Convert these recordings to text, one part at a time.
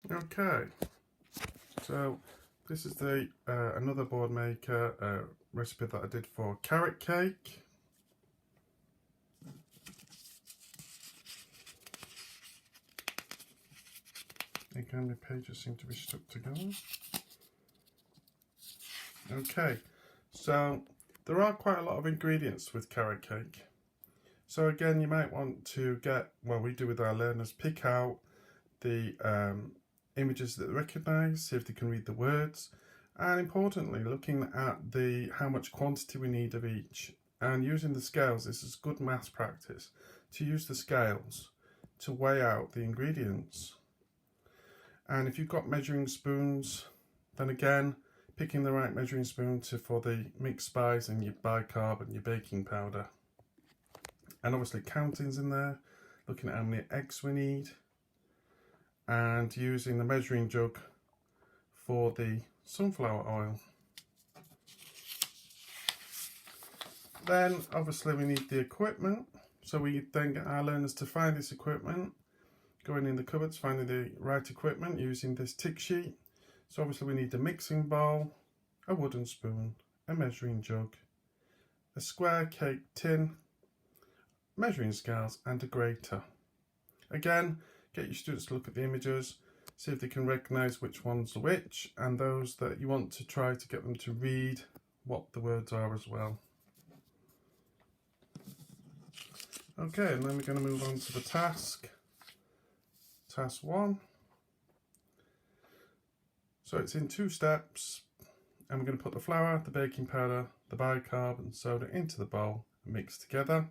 Okay, so this is the another Boardmaker recipe that I did for carrot cake. Again, the pages seem to be stuck together. Okay, so there are quite a lot of ingredients with carrot cake. So again, you might want to get, well, we do with our learners, pick out the images that they recognise, see if they can read the words, and importantly, looking at how much quantity we need of each, and using the scales. This is good maths practice, to use the scales to weigh out the ingredients. And if you've got measuring spoons, then again, picking the right measuring spoon for the mixed spice and your bicarb and your baking powder. And obviously countings in there, looking at how many eggs we need, and using the measuring jug for the sunflower oil. Then obviously we need the equipment, so we then get our learners to find this equipment, going in the cupboards, finding the right equipment using this tick sheet. So obviously we need a mixing bowl, a wooden spoon, a measuring jug, a square cake tin, measuring scales and a grater. Again, get your students to look at the images, see if they can recognise which one's which, and those that you want to try to get them to read what the words are as well. Okay, and then we're going to move on to the task. Task 1. So it's in 2 steps, and we're going to put the flour, the baking powder, the bicarb and soda into the bowl and mix together.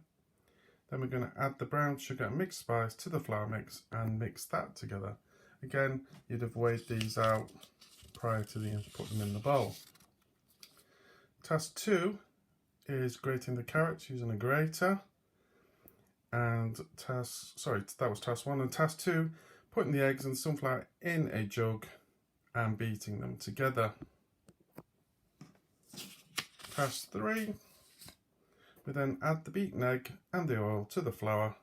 Then we're going to add the brown sugar and mixed spice to the flour mix and mix that together. Again, you'd have weighed these out prior to putting them in the bowl. Task 2 is grating the carrots using a grater. And that was task 1. And task 2, putting the eggs and sunflower in a jug and beating them together. Task 3. We then add the beaten egg and the oil to the flour,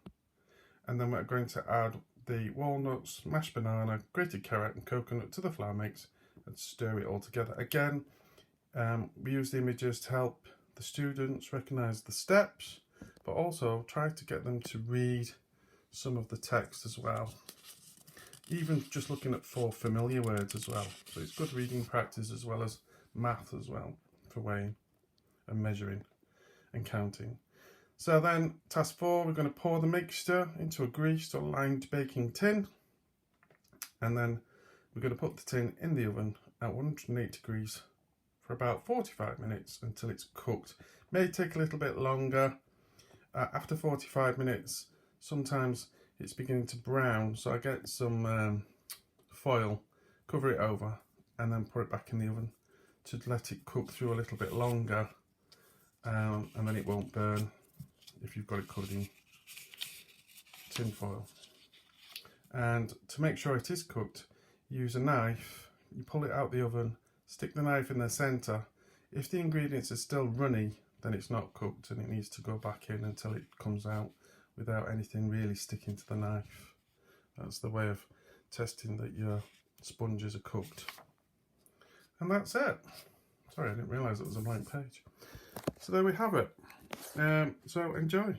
and then we're going to add the walnuts, mashed banana, grated carrot and coconut to the flour mix and stir it all together. Again, we use the images to help the students recognise the steps, but also try to get them to read some of the text as well. Even just looking at 4 familiar words as well. So it's good reading practice as well as math as well for weighing and measuring and counting. So then task 4, we're going to pour the mixture into a greased or lined baking tin, and then we're going to put the tin in the oven at 108 degrees for about 45 minutes until it's cooked. May take a little bit longer. After 45 minutes, sometimes it's beginning to brown, so I get some foil, cover it over, and then put it back in the oven to let it cook through a little bit longer. And then it won't burn if you've got it covered in tin foil. And to make sure it is cooked, use a knife. You pull it out the oven, stick the knife in the centre. If the ingredients are still runny, then it's not cooked and it needs to go back in until it comes out without anything really sticking to the knife. That's the way of testing that your sponges are cooked. And that's it. Sorry, I didn't realise it was a blank page. So there we have it. So enjoy.